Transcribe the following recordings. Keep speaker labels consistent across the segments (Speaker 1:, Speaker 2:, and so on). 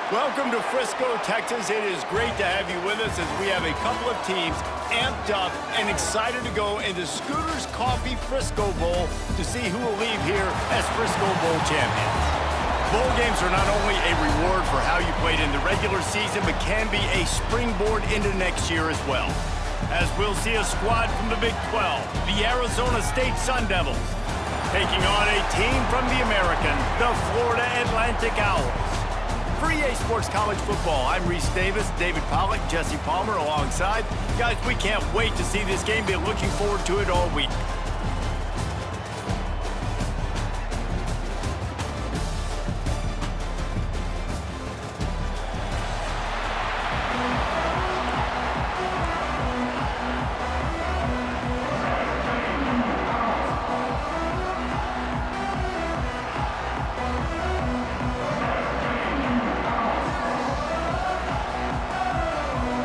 Speaker 1: Welcome to Frisco, Texas. It is great to have you with us as we have a couple of teams amped up and excited to go into Scooter's Coffee Frisco Bowl to see who will leave here as Frisco Bowl champions. Bowl games are not only a reward for how you played in the regular season, but can be a springboard into next year as well. As we'll see a squad from the Big 12, the Arizona State Sun Devils, taking on a team from the American, the Florida Atlantic Owls. For EA Sports College Football, I'm Reese Davis, David Pollack, Jesse Palmer alongside. Guys, we can't wait to see this game. Been looking forward to it all week.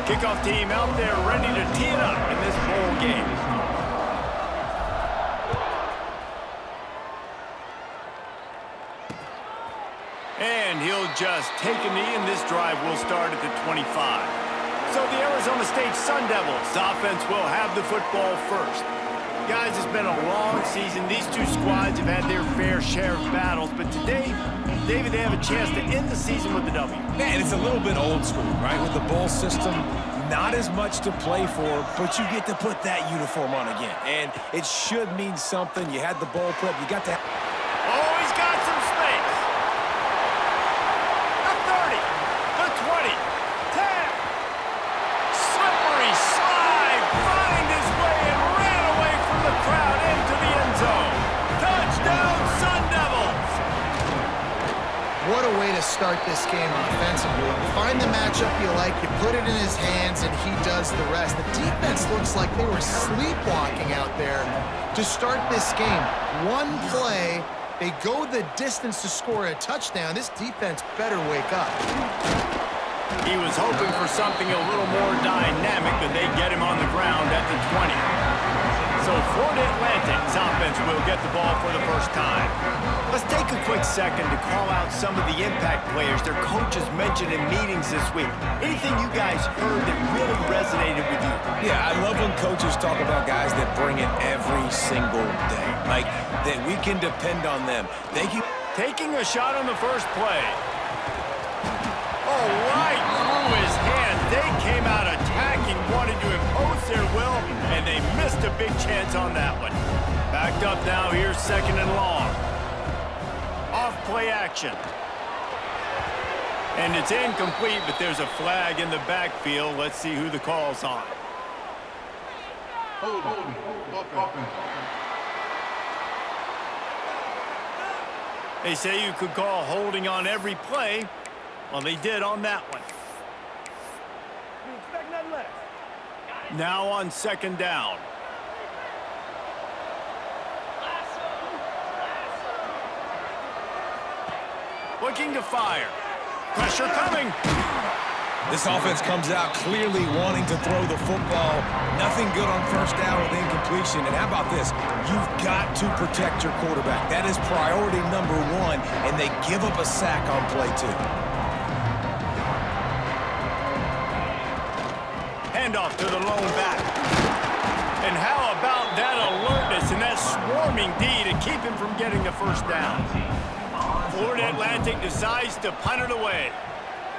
Speaker 1: Kickoff team out there ready to tee it up in this bowl game. And he'll just take a knee, and this drive will start at the 25. So the Arizona State Sun Devils offense will have the football first. Guys, it's been a long season. These two squads have had their fair share of battles, but today, David, they have a chance to end the season with a W.
Speaker 2: Man, it's a little bit old school, right? With the bowl system, not as much to play for, but you get to put that uniform on again. And it should mean something. You had the bowl prep. You got to...
Speaker 1: Oh, he's got some space. The 30, the 20, 10. Slippery slide, find his way and ran away from the crowd into the end zone. Touchdown, Sun Devils.
Speaker 3: What a way to start this game offensively. You find the matchup you like, you put it in his hands, and he does the rest. The defense looks like they were sleepwalking out there to start this game. One play, they go the distance to score a touchdown. This defense better wake up.
Speaker 1: He was hoping for something a little more dynamic, but they get him on the ground at the 20. So Florida Atlantic's offense will get the ball for the first time. Let's take a quick second to call out some of the impact players their coaches mentioned in meetings this week. Anything you guys heard that really resonated with you?
Speaker 2: Yeah, I love when coaches talk about guys that bring it every single day. Like, that we can depend on them. They can...
Speaker 1: Taking a shot on the first play. Oh, right through his hand. They came out attacking, wanting to impose their will, and they missed a big chance on that one. Backed up now, here's second and long. Off play action. And it's incomplete, but there's a flag in the backfield. Let's see who the call's on. They say you could call holding on every play. Well, they did on that one. Now on second down. Looking to fire. Pressure coming.
Speaker 2: This offense comes out clearly wanting to throw the football. Nothing good on first down with incompletion. And how about this? You've got to protect your quarterback. That is priority number one, and they give up a sack on play two.
Speaker 1: Handoff to the lone back. And how about that alertness and that swarming D to keep him from getting the first down? Florida Atlantic decides to punt it away.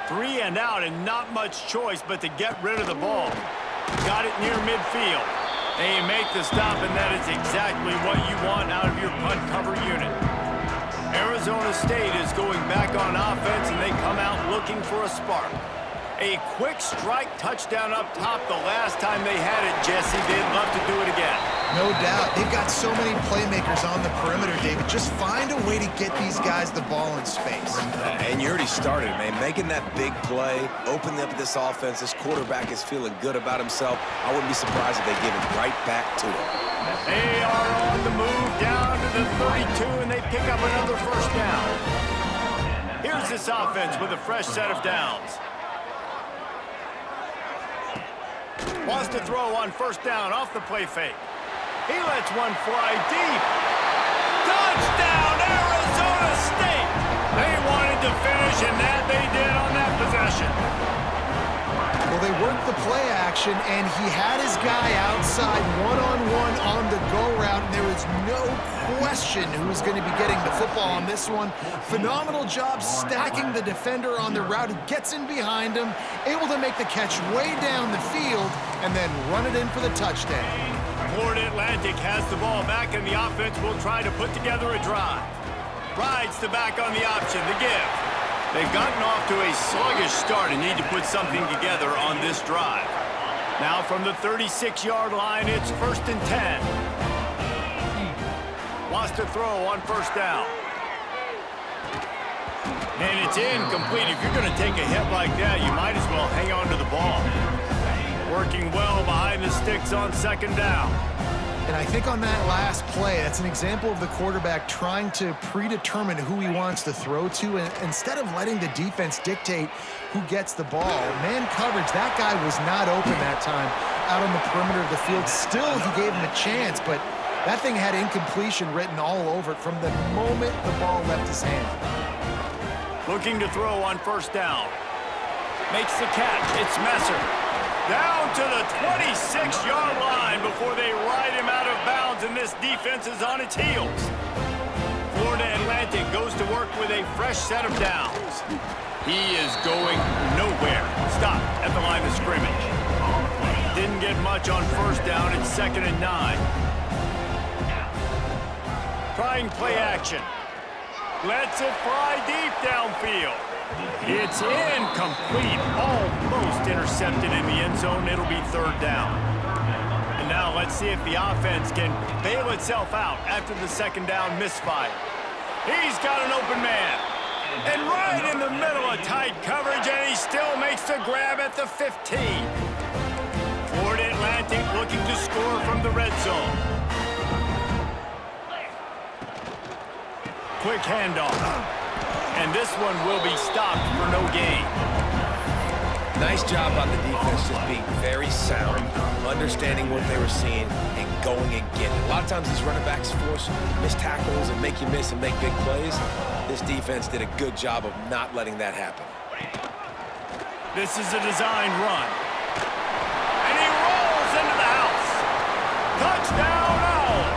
Speaker 1: 3 and out, and not much choice but to get rid of the ball. Got it near midfield. They make the stop, and that is exactly what you want out of your punt cover unit. Arizona State is going back on offense, and they come out looking for a spark. A quick strike touchdown up top the last time they had it, Jesse. They'd love to do it again.
Speaker 3: No doubt. They've got so many playmakers on the perimeter, David. Just find a way to get these guys the ball in space.
Speaker 2: And you already started, man. Making that big play, opening up this offense. This quarterback is feeling good about himself. I wouldn't be surprised if they give it right back to him.
Speaker 1: They are on the move down to the 32, and they pick up another first down. Here's this offense with a fresh set of downs. Wants to throw on first down off the play fake. He lets one fly deep. Touchdown, Arizona State! They wanted to finish, and that they did on that
Speaker 3: worked the play action, and he had his guy outside one-on-one on the go route, and there was no question who was going to be getting the football on this one. Phenomenal job stacking the defender on the route. He gets in behind him, able to make the catch way down the field, and then run it in for the touchdown.
Speaker 1: Florida Atlantic has the ball back, and the offense will try to put together a drive. Rides the back on the option, the give. They've gotten off to a sluggish start and need to put something together on this drive. Now from the 36-yard line, it's 1st and 10. Wants to throw on 1st down. And it's incomplete. If you're going to take a hit like that, you might as well hang on to the ball. Working well behind the sticks on 2nd down.
Speaker 3: And I think on that last play, that's an example of the quarterback trying to predetermine who he wants to throw to, and instead of letting the defense dictate who gets the ball. Man coverage, that guy was not open that time out on the perimeter of the field. Still, he gave him a chance, but that thing had incompletion written all over it from the moment the ball left his hand.
Speaker 1: Looking to throw on 1st down. Makes the catch. It's Messer. Down to the 26-yard line before they ride him out of bounds, and this defense is on its heels. Florida Atlantic goes to work with a fresh set of downs. He is going nowhere. Stop at the line of scrimmage. Didn't get much on 1st down. It's 2nd and 9. Trying play action. Lets it fly deep downfield. It's incomplete, almost intercepted in the end zone. It'll be 3rd down. And now let's see if the offense can bail itself out after the 2nd down misfire. He's got an open man. And right in the middle of tight coverage, and he still makes the grab at the 15. Florida Atlantic looking to score from the red zone. Quick handoff. And this one will be stopped for no gain.
Speaker 2: Nice job on the defense, just being very sound, understanding what they were seeing, and going and getting it. A lot of times these running backs force missed tackles and make you miss and make big plays. This defense did a good job of not letting that happen.
Speaker 1: This is a design run. And he rolls into the house. Touchdown, Owls!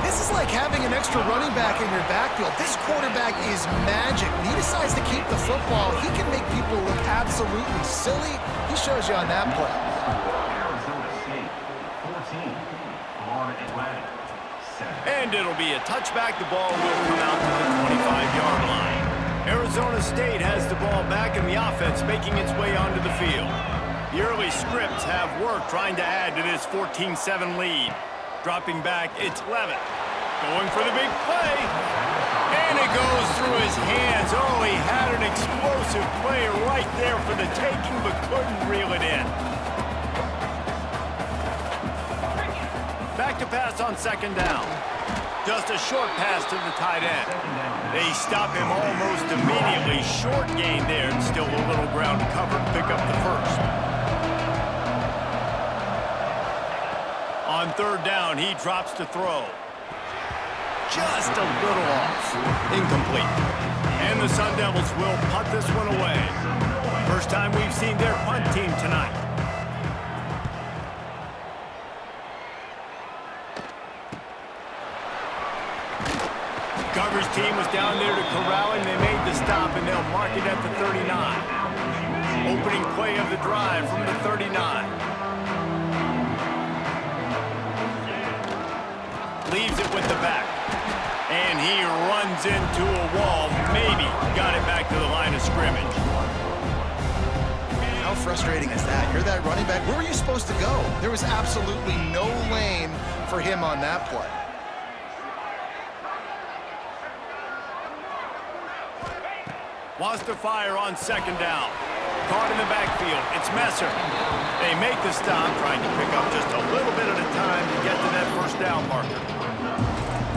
Speaker 3: This is like having an extra running back in your backfield. This quarterback is magic. When he decides to keep the football, he can make people look absolutely silly. He shows you on that play.
Speaker 1: And it'll be a touchback. The ball will come out to the 25-yard line. Arizona State has the ball back, and the offense making its way onto the field. The early scripts have worked trying to add to this 14-7 lead. Dropping back, it's Levitt. Going for the big play. And it goes through his hands. Oh, he had an explosive play right there for the taking, but couldn't reel it in. Back to pass on 2nd down. Just a short pass to the tight end. They stop him almost immediately. Short gain there, and still a little ground covered. Pick up the 1st. On 3rd down, he drops to throw. Just a little off. Incomplete. And the Sun Devils will punt this one away. First time we've seen their punt team tonight. Coverage team was down there to corral him. They made the stop, and they'll mark it at the 39. Opening play of the drive from the 39. Leaves it with the back. And he runs into a wall. Maybe got it back to the line of scrimmage.
Speaker 3: How frustrating is that? You're that running back. Where were you supposed to go? There was absolutely no lane for him on that play.
Speaker 1: Wants to fire on 2nd down. Caught in the backfield. It's Messer. They make the stop, trying to pick up just a little bit at a time to get to that 1st down marker.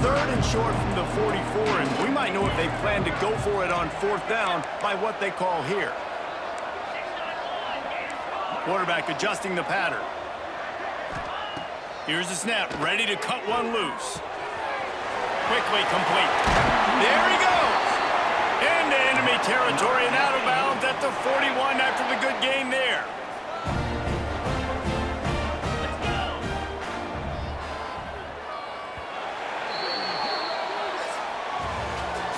Speaker 1: 3rd and short from the 44, and we might know if they plan to go for it on 4th down by what they call here. Quarterback adjusting the pattern. Here's the snap, ready to cut one loose. Quickly complete. There he goes! Into enemy territory and out of bounds at to 41 after the good gain there.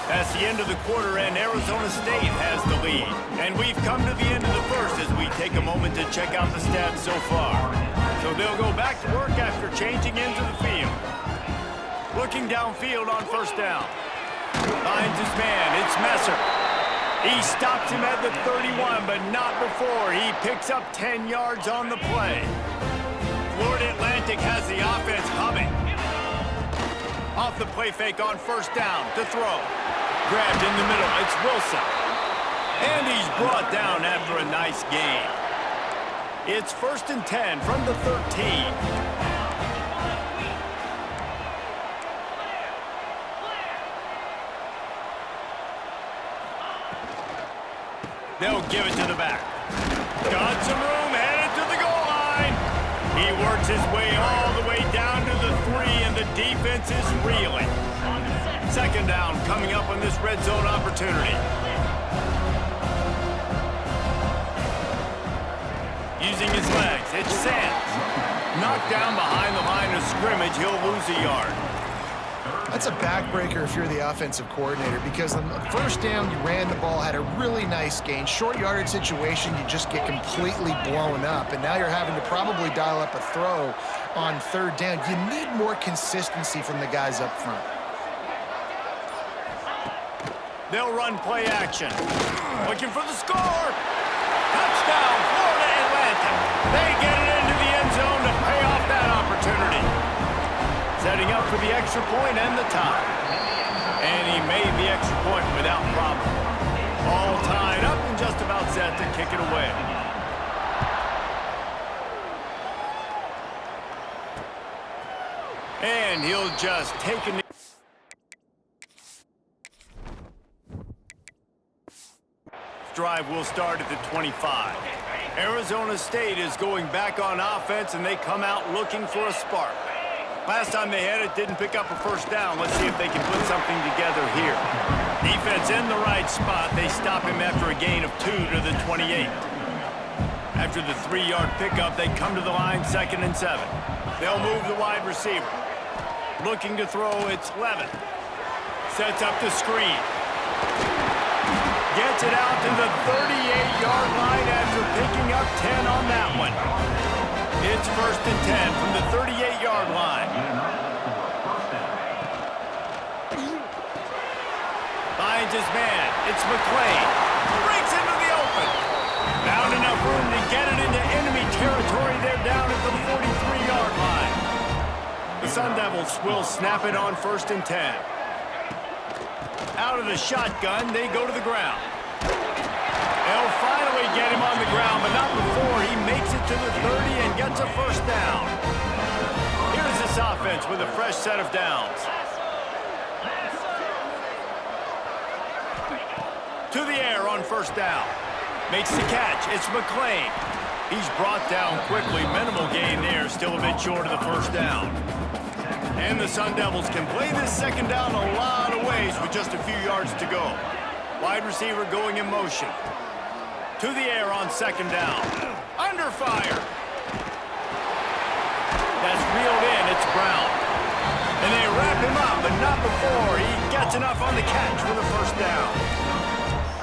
Speaker 1: That's the end of the quarter, and Arizona State has the lead. And we've come to the end of the first as we take a moment to check out the stats so far. So they'll go back to work after changing into the field. Looking downfield on first down. Finds his man. It's Messer. He stops him at the 31, but not before. He picks up 10 yards on the play. Florida Atlantic has the offense humming. Off the play fake on first down to throw. Grabbed in the middle. It's Wilson. And he's brought down after a nice gain. It's 1st and 10 from the 13. They'll give it to the back. Got some room, headed to the goal line. He works his way all the way down to the 3, and the defense is reeling. 2nd down coming up on this red zone opportunity. Using his legs, it's Sands. Knocked down behind the line of scrimmage, he'll lose a yard.
Speaker 3: That's a backbreaker if you're the offensive coordinator, because on the first down, you ran the ball, had a really nice gain. Short yardage situation, you just get completely blown up, and now you're having to probably dial up a throw on 3rd down. You need more consistency from the guys up front.
Speaker 1: They'll run play action. Looking for the score. Touchdown, Florida Atlantic. They get it into the end zone to pay off that opportunity. Setting up for the extra point and the tie. And he made the extra point without problem. All tied up and just about set to kick it away. And he'll just take a... Drive will start at the 25. Arizona State is going back on offense, and they come out looking for a spark. Last time they had it, didn't pick up a first down. Let's see if they can put something together here. Defense in the right spot. They stop him after a gain of 2 to the 28. After the 3-yard pickup, they come to the line 2nd and 7. They'll move the wide receiver. Looking to throw, it's Levin. Sets up the screen. Gets it out to the 38-yard line after picking up 10 on that one. It's 1st and 10 from the 38-yard line. Finds his man. It's McClain. Breaks into the open. Found enough room to get it into enemy territory. They're down at the 43-yard line. The Sun Devils will snap it on 1st and 10. Out of the shotgun, they go to the ground. They'll finally get him on the ground, but not before he makes it to the 30 and gets a first down. Here's this offense with a fresh set of downs. To the air on first down. Makes the catch. It's McClain. He's brought down quickly. Minimal gain there. Still a bit short of the first down. And the Sun Devils can play this 2nd down a lot of ways with just a few yards to go. Wide receiver going in motion. To the air on 2nd down. Under fire. That's reeled in. It's Brown. And they wrap him up, but not before he gets enough on the catch for the first down.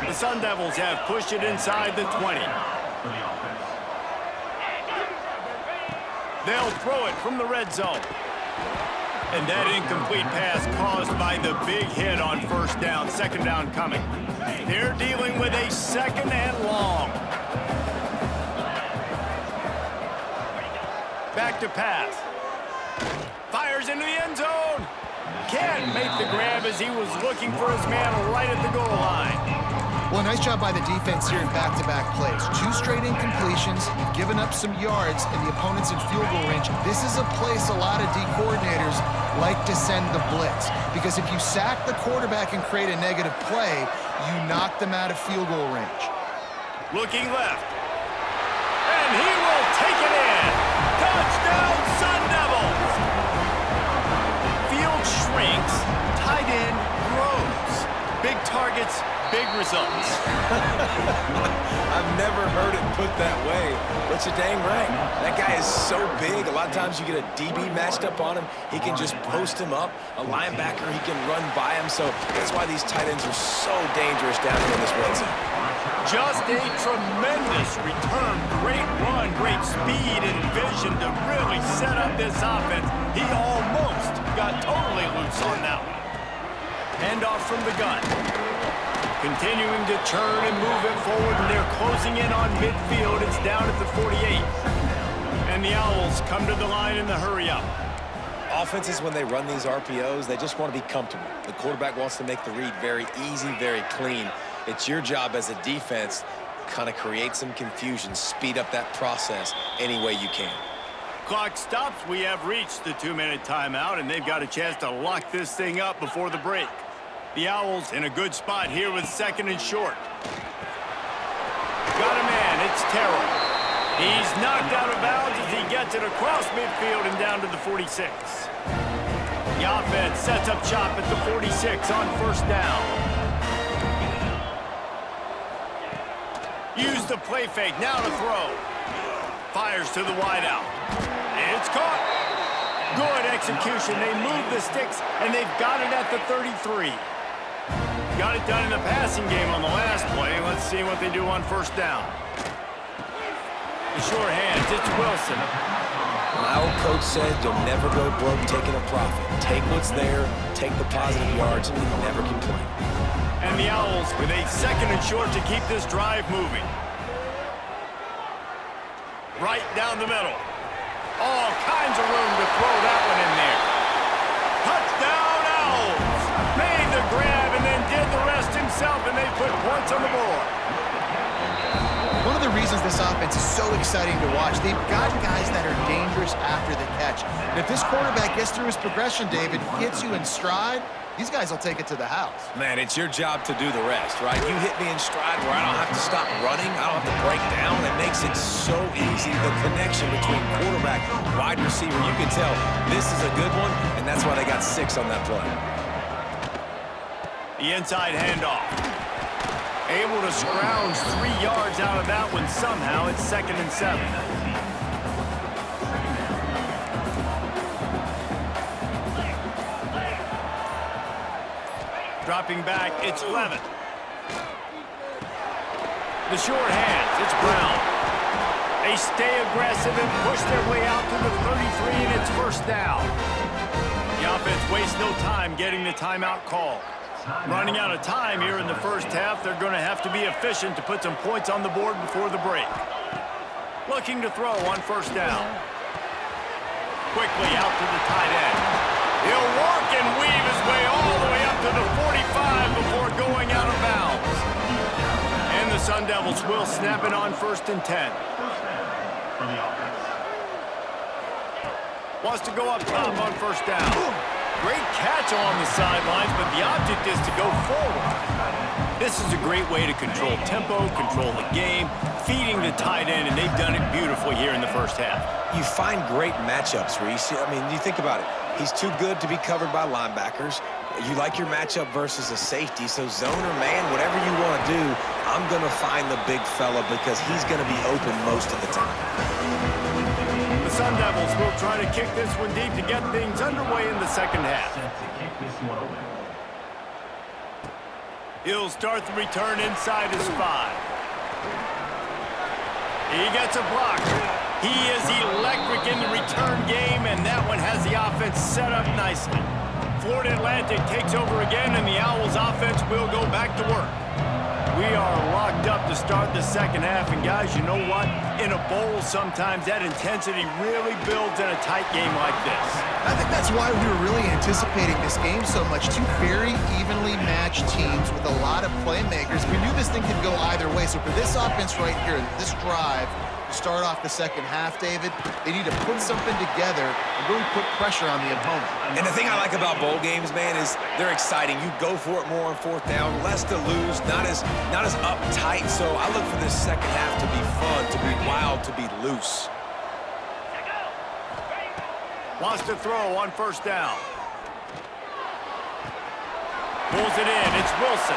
Speaker 1: The Sun Devils have pushed it inside the 20. They'll throw it from the red zone. And that incomplete pass caused by the big hit on first down. 2nd down coming. They're dealing with a 2nd and long. Back to pass. Fires into the end zone. Can't make the grab as he was looking for his man right at the goal line.
Speaker 3: Well, nice job by the defense here in back-to-back plays. 2 straight incompletions, you've given up some yards, and the opponent's in field goal range. This is a place a lot of D coordinators like to send the blitz, because if you sack the quarterback and create a negative play, you knock them out of field goal range.
Speaker 1: Looking left. And he will take it in. Touchdown, Sun Devils! Field shrinks, tight end grows. Big targets, big results.
Speaker 2: big, a lot of times you get a DB matched up on him. He can just post him up. A linebacker, he can run by him. So that's why these tight ends are so dangerous down here in this red zone.
Speaker 1: Just a tremendous return. Great run, great speed and vision to really set up this offense. He almost got totally loose on that one. Handoff from the gun. Continuing to turn and move it forward, and they're closing in on midfield. It's down at the 48. And the Owls come to the line in the hurry-up.
Speaker 2: Offenses, when they run these RPOs, they just want to be comfortable. The quarterback wants to make the read very easy, very clean. It's your job as a defense, kind of create some confusion, speed up that process any way you can.
Speaker 1: Clock stops. We have reached the 2-minute timeout, and they've got a chance to lock this thing up before the break. The Owls in a good spot here with 2nd and short. Got a man. It's Terrell. He's knocked out of bounds as he gets it across midfield and down to the 46. The offense sets up shop at the 46 on 1st down. Use the play fake. Now to throw. Fires to the wideout. It's caught. Good execution. They move the sticks, and they've got it at the 33. Got it done in the passing game on the last play. Let's see what they do on 1st down. The short hands, it's Wilson.
Speaker 2: My old coach said you'll never go broke taking a profit. Take what's there, take the positive yards, and never complain.
Speaker 1: And the Owls with a 2nd and short to keep this drive moving. Right down the middle. All kinds of room to throw that one in there. Touchdown Owls! Made the grab and then did the rest himself, and they put points on the board.
Speaker 3: One of the reasons this offense is so exciting to watch, they've got guys that are dangerous after the catch. And if this quarterback gets through his progression, David, hits you in stride, these guys will take it to the house.
Speaker 2: Man, it's your job to do the rest, right? You hit me in stride where I don't have to stop running. I don't have to break down. It makes it so easy. The connection between quarterback, wide receiver, you can tell this is a good one, and that's why they got 6 on that play.
Speaker 1: The inside handoff. Able to scrounge 3 yards out of that one somehow. It's 2nd and 7. Dropping back, it's Levin. The short hands, it's Brown. They stay aggressive and push their way out to the 33, and it's 1st down. The offense wastes no time getting the timeout call. Running out of time here in the 1st half, they're going to have to be efficient to put some points on the board before the break. Looking to throw on 1st down. Quickly out to the tight end. He'll work and weave his way all the way up to the 45 before going out of bounds. And the Sun Devils will snap it on 1st and 10. Wants to go up top on 1st down. Great catch along the sidelines, but the object is to go forward. This is a great way to control tempo, control the game, feeding the tight end, and they've done it beautifully here in the 1st half.
Speaker 2: You find great matchups, Reese. I mean, you think about it. He's too good to be covered by linebackers. You like your matchup versus a safety, so zone or man, whatever you want to do, I'm going to find the big fella because he's going to be open most of the time.
Speaker 1: The Sun Devils will try to kick this one deep to get things underway in the 2nd half. He'll start the return inside his 5. He gets a block. He is electric in the return game, and that one has the offense set up nicely. Florida Atlantic takes over again, and the Owls offense will go back to work. We are locked up to start the 2nd half, and guys, you know what? In a bowl, sometimes that intensity really builds in a tight game like this.
Speaker 3: I think that's why we were really anticipating this game so much. 2 very evenly matched teams with a lot of playmakers. We knew this thing could go either way, so for this offense right here, this drive, to start off the 2nd half, David, they need to put something together and really put pressure on the opponent.
Speaker 2: And the thing I like about bowl games, man, is they're exciting. You go for it more on 4th down, less to lose, not as uptight. So I look for this 2nd half to be fun, to be wild, to be loose.
Speaker 1: Wants to throw on 1st down. Pulls it in. It's Wilson.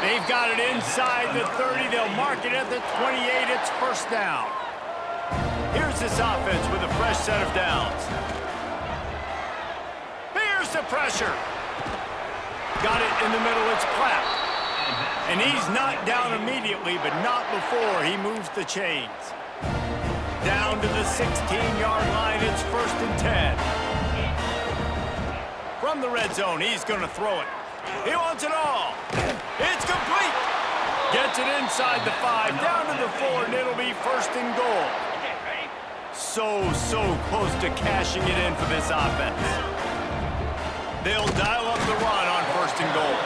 Speaker 1: They've got it inside the 30. They'll mark it at the 28. It's 1st down. Here's this offense with a fresh set of downs. Here's the pressure. Got it in the middle, it's Platt. And he's knocked down immediately, but not before he moves the chains. Down to the 16-yard line, it's 1st and 10. From the red zone, he's going to throw it. He wants it all. It's complete. Gets it inside the 5, down to the 4, and it'll be 1st and goal. So close to cashing it in for this offense. They'll dial up the run on 1st and goal.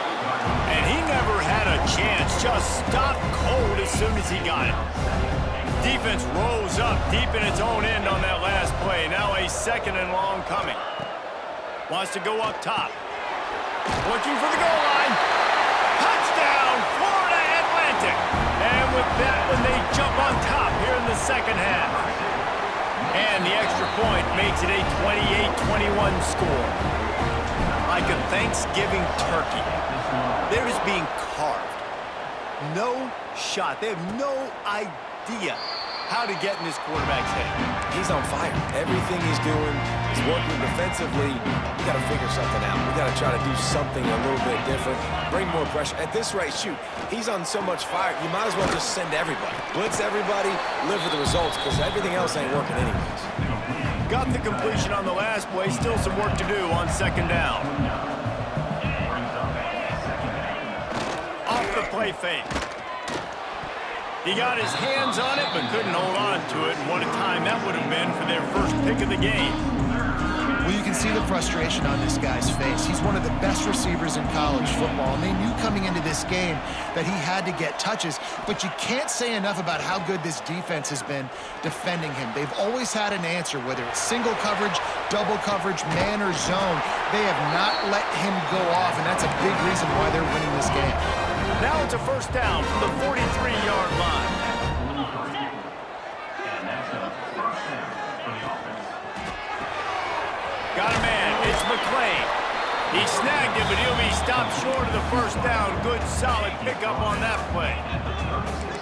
Speaker 1: And he never had a chance, just stopped cold as soon as he got it. Defense rose up deep in its own end on that last play. Now a 2nd and long coming. Wants to go up top. Looking for the goal line. Touchdown, Florida Atlantic. And with that one, they jump on top here in the 2nd half. And the extra point makes it a 28-21 score. Like a Thanksgiving turkey. They're just being carved. No shot. They have no idea how to get in this quarterback's head.
Speaker 2: He's on fire. Everything he's doing is working defensively. We got to figure something out. We got to try to do something a little bit different. Bring more pressure. At this rate, shoot, he's on so much fire, you might as well just send everybody. Blitz everybody, live with the results, because everything else ain't working anyways.
Speaker 1: Got the completion on the last play. Still some work to do on 2nd down. Off the play fake. He got his hands on it, but couldn't hold on to it. And what a time that would have been for their first pick of the game.
Speaker 3: Well, you can see the frustration on this guy's face. He's one of the best receivers in college football, and they knew coming into this game that he had to get touches, but you can't say enough about how good this defense has been defending him. They've always had an answer, whether it's single coverage, double coverage, man or zone. They have not let him go off, and that's a big reason why they're winning this game.
Speaker 1: Now it's a 1st down from the 43-yard line. Got a man, it's McClain. He snagged it, but he'll be stopped short of the 1st down. Good, solid pickup on that play.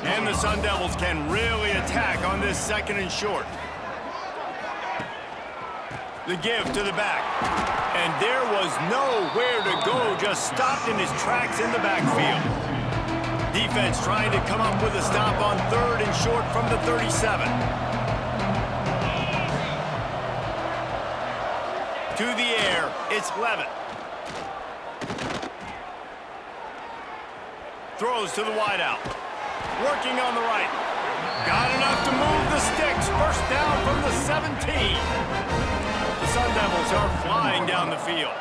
Speaker 1: And the Sun Devils can really attack on this 2nd and short. The give to the back. And there was nowhere to go, just stopped in his tracks in the backfield. Defense trying to come up with a stop on 3rd and short from the 37. To the air, it's Levitt. Throws to the wideout. Working on the right. Got enough to move the sticks. 1st down from the 17. The Sun Devils are flying down the field.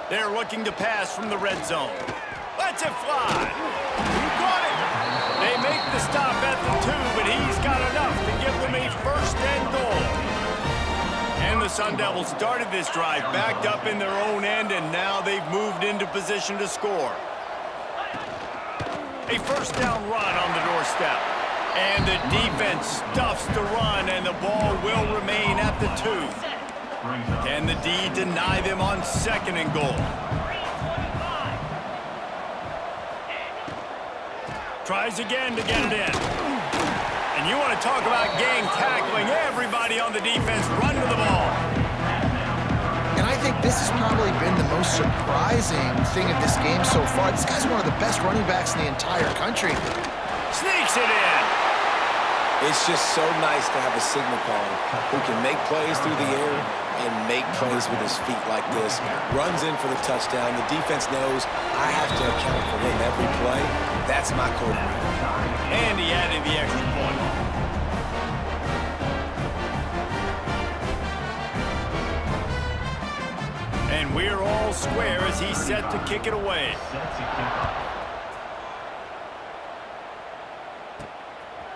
Speaker 1: They're looking to pass from the red zone. Lets it fly. He caught it. They make the stop at the 2, but he's got enough to give them a 1st and goal. And the Sun Devils started this drive backed up in their own end, and now they've moved into position to score. A 1st down run on the doorstep. And the defense stuffs the run, and the ball will remain at the 2. Can the D deny them on 2nd and goal? Tries again to get it in. And you want to talk about gang tackling. Everybody on the defense run to the ball.
Speaker 3: And I think this has probably been the most surprising thing of this game so far. This guy's one of the best running backs in the entire country.
Speaker 1: Sneaks it in.
Speaker 2: It's just so nice to have a signal caller who can make plays through the air and make plays with his feet like this. Runs in for the touchdown. The defense knows I have to account for him every play. That's my quarterback.
Speaker 1: And he added the extra point. And we're all square as he's set to kick it away.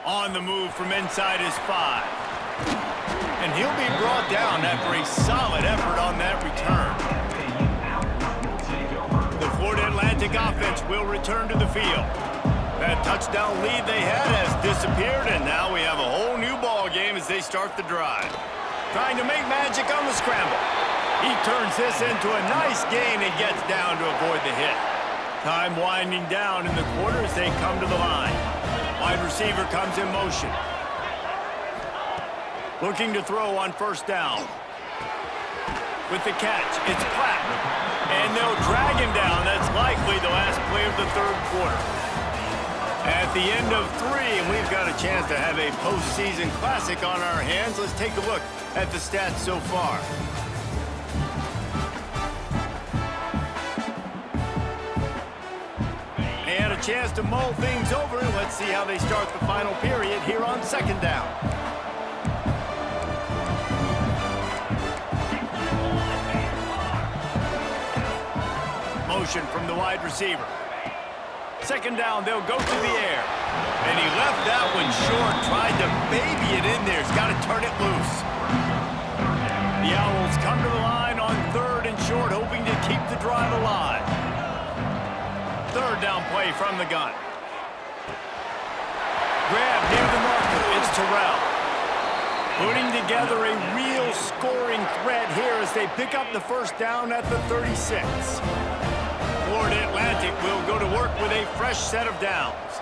Speaker 1: On the move from inside his 5. And he'll be brought down after a solid effort on that return. The Florida Atlantic offense will return to the field. That touchdown lead they had has disappeared, and now we have a whole new ball game as they start the drive. Trying to make magic on the scramble. He turns this into a nice gain and gets down to avoid the hit. Time winding down in the quarter as they come to the line. Wide receiver comes in motion. Looking to throw on first down. With the catch, it's Platt. And they'll drag him down. That's likely the last play of the third quarter. At the end of 3, and we've got a chance to have a postseason classic on our hands. Let's take a look at the stats so far. And a chance to mull things over. Let's see how they start the final period here on second down. Motion from the wide receiver. Second down, they'll go to the air. And he left that one short, tried to baby it in there. He's got to turn it loose. The Owls come to the line on third and short, hoping to keep the drive alive. Third down play from the gun. Grab near the marker, it's Terrell. Putting together a real scoring threat here as they pick up the first down at the 36. Florida Atlantic will go to work with a fresh set of downs.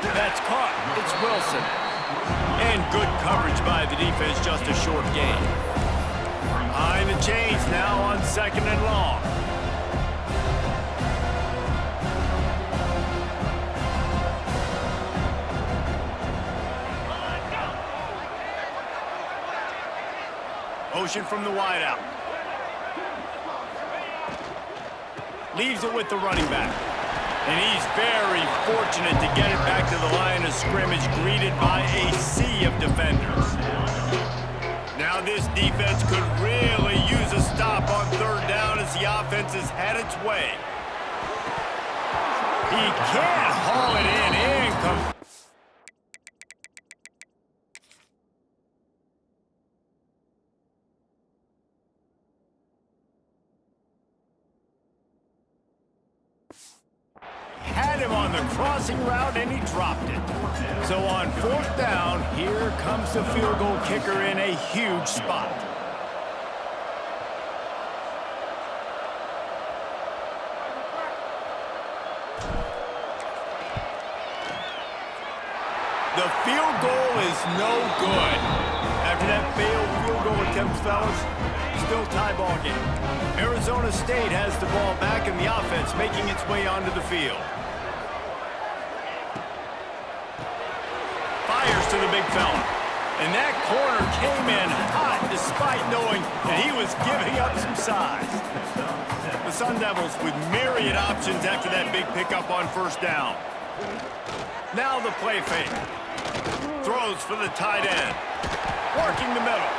Speaker 1: That's caught. It's Wilson. And good coverage by the defense, just a short gain. Behind the chains now on second and long. Motion from the wideout. Leaves it with the running back. And he's very fortunate to get it back to the line of scrimmage, greeted by a sea of defenders. Now this defense could really use a stop on third down as the offense has had its way. He can't haul it in and come. Had him on the crossing route, and he dropped it. So on fourth down, here comes the field goal kicker in a huge spot. The field goal is no good. After that failed field goal attempt, fellas, still tie ball game. Arizona State has the ball back and the offense making its way onto the field. Fires to the big fella. And that corner came in hot despite knowing that he was giving up some size. The Sun Devils with myriad options after that big pickup on first down. Now the play fake. Throws for the tight end. Working the middle.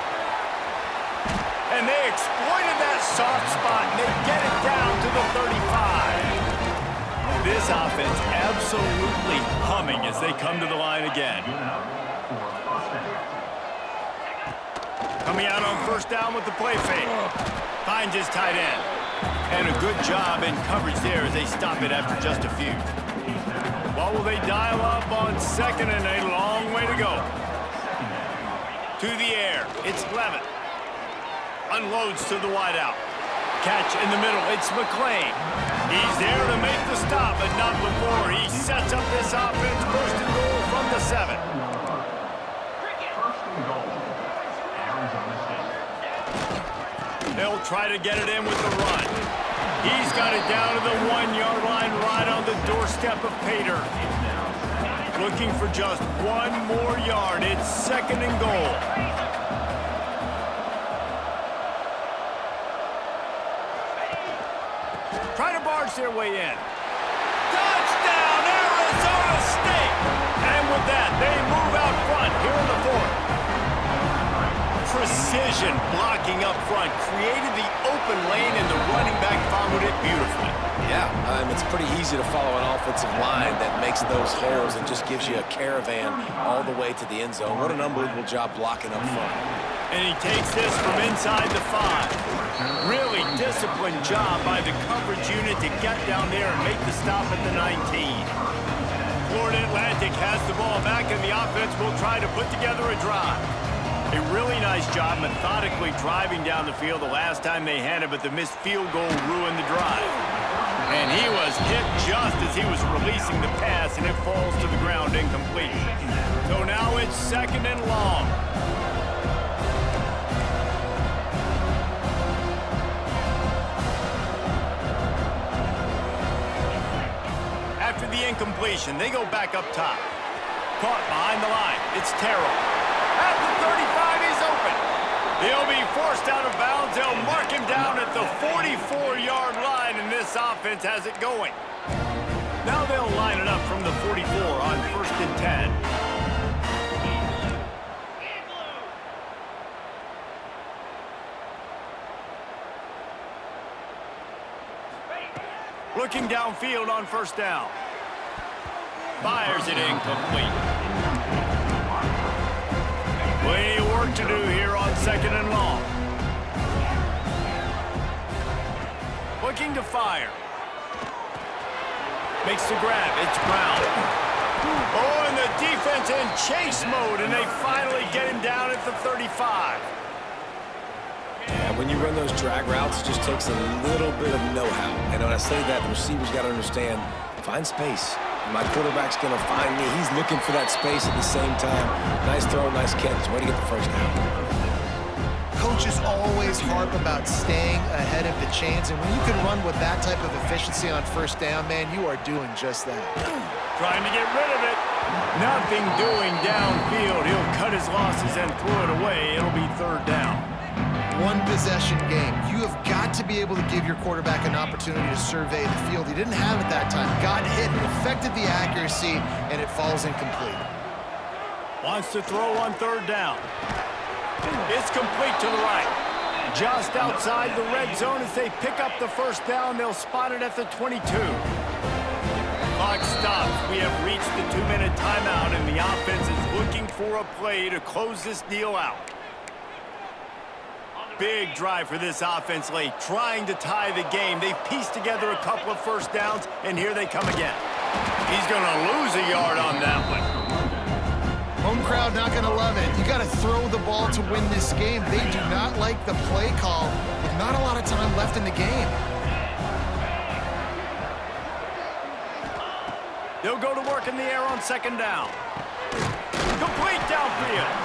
Speaker 1: And they exploited that soft spot, and they get it down to the 35. This offense absolutely humming as they come to the line again. Coming out on first down with the play fake. Finds his tight end. And a good job in coverage there as they stop it after just a few. What will they dial up on second, and a long way to go? To the air, it's Levitt. Unloads to the wideout. Catch in the middle, it's McClain. He's there to make the stop, but not before. He sets up this offense, first and goal from the 7. They'll try to get it in with the run. He's got it down to the 1-yard line, right on the doorstep of Pater. Looking for just one more yard. It's second and goal. Trying to barge their way in. Touchdown, Arizona State! And with that, they move out front here in the 4th. Precision blocking up front created the open lane, and the running back followed it beautifully.
Speaker 4: Yeah, it's pretty easy to follow an offensive line that makes those holes and just gives you a caravan all the way to the end zone. What an unbelievable job blocking up front.
Speaker 1: And he takes this from inside the 5. Really disciplined job by the coverage unit to get down there and make the stop at the 19. Florida Atlantic has the ball back, and the offense will try to put together a drive. A really nice job methodically driving down the field the last time they had it, but the missed field goal ruined the drive. And he was hit just as he was releasing the pass, and it falls to the ground incomplete. So now it's 2nd and long. After the incompletion, they go back up top. Caught behind the line. It's Terrell. At the 35, he's open. He'll be forced out of bounds. They'll mark him down at the 44-yard line, and this offense has it going. Now they'll line it up from the 44 on 1st and 10. Looking downfield on 1st down. Fires it incomplete. Plenty of work to do here on 2nd and long. Looking to fire. Makes the grab. It's Brown. Oh, and the defense in chase mode, and they finally get him down at the 35.
Speaker 4: Yeah, when you run those drag routes, it just takes a little bit of know-how. And when I say that, the receiver's got to understand, find space. My quarterback's going to find me. He's looking for that space at the same time. Nice throw, nice catch. Way to get the 1st down.
Speaker 3: Coaches always harp about staying ahead of the chains, and when you can run with that type of efficiency on 1st down, man, you are doing just that.
Speaker 1: Trying to get rid of it. Nothing doing downfield. He'll cut his losses and throw it away. It'll be 3rd down.
Speaker 3: One possession game. You have got to be able to give your quarterback an opportunity to survey the field. He didn't have it that time. Got hit, it affected the accuracy, and it falls incomplete.
Speaker 1: Wants to throw on 3rd down. It's complete to the right. Just outside the red zone as they pick up the 1st down. They'll spot it at the 22. Clock stops. We have reached the 2-minute timeout, and the offense is looking for a play to close this deal out. Big drive for this offense late, trying to tie the game. They've pieced together a couple of 1st downs, and here they come again. He's going to lose a yard on that one.
Speaker 3: Home crowd not going to love it. You got to throw the ball to win this game. They do not like the play call with not a lot of time left in the game.
Speaker 1: They'll go to work in the air on 2nd down. Complete downfield.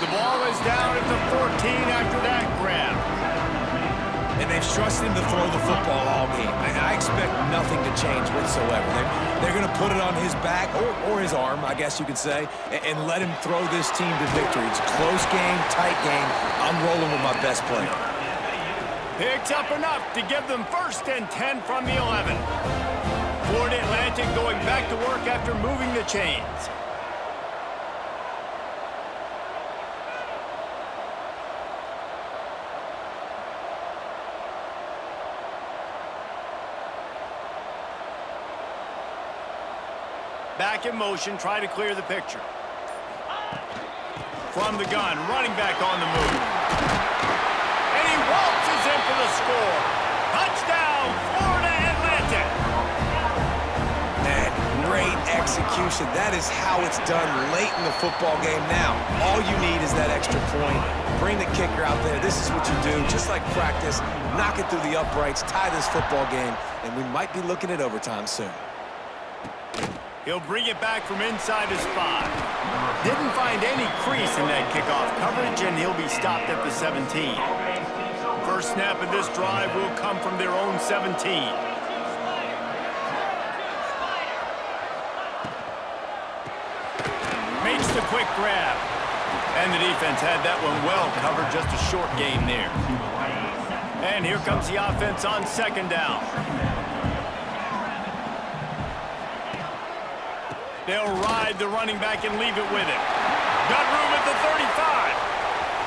Speaker 1: The ball is down at the 14 after that grab.
Speaker 2: And they've trusted him to throw the football all game. I expect nothing to change whatsoever. They're going to put it on his back, or his arm, I guess you could say, and let him throw this team to victory. It's a close game, tight game. I'm rolling with my best player.
Speaker 1: Picks up enough to give them 1st and 10 from the 11. Florida Atlantic going back to work after moving the chains. Back in motion, try to clear the picture. From the gun, running back on the move. And he waltzes in for the score. Touchdown, Florida Atlantic.
Speaker 2: Man, great execution. That is how it's done late in the football game now. All you need is that extra point. Bring the kicker out there. This is what you do. Just like practice, knock it through the uprights, tie this football game, and we might be looking at overtime soon.
Speaker 1: He'll bring it back from inside his 5. Didn't find any crease in that kickoff coverage, and he'll be stopped at the 17. First snap of this drive will come from their own 17. Makes the quick grab. And the defense had that one well covered, just a short gain there. And here comes the offense on 2nd down. They'll ride the running back and leave it with him. Got room at the 35.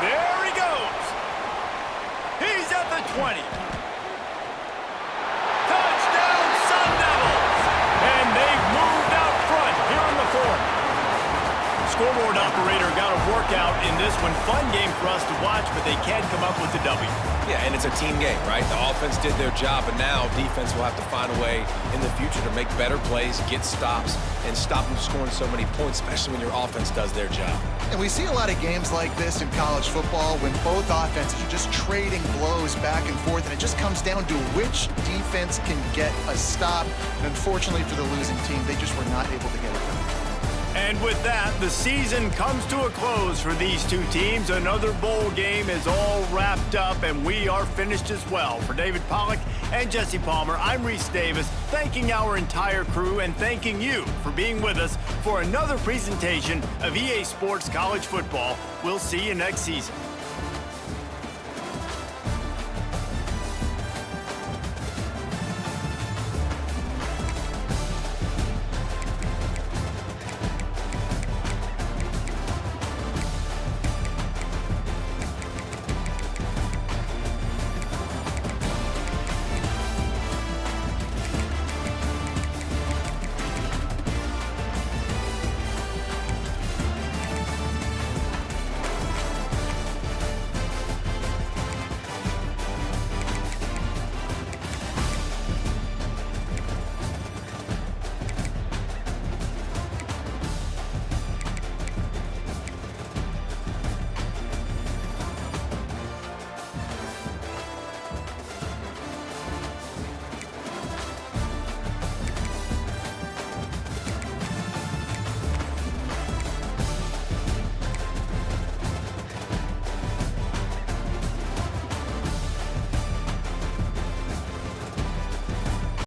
Speaker 1: There he goes. He's at the 20. Touchdown, Sun Devils. And they've moved out front here in the 4th. scoreboard operator got a workout in this one. Fun game for us to watch, but they can't come up with the W.
Speaker 4: Yeah, and it's a team game, right? The offense did their job, but now defense will have to find a way in the future to make better plays, get stops, and stop them scoring so many points, especially when your offense does their job.
Speaker 3: And we see a lot of games like this in college football when both offenses are just trading blows back and forth, and it just comes down to which defense can get a stop. And unfortunately for the losing team, they just were not able to get it done.
Speaker 1: And with that, the season comes to a close for these two teams. Another bowl game is all wrapped up, and we are finished as well. For David Pollack and Jesse Palmer, I'm Reese Davis, thanking our entire crew and thanking you for being with us for another presentation of EA Sports College Football. We'll see you next season.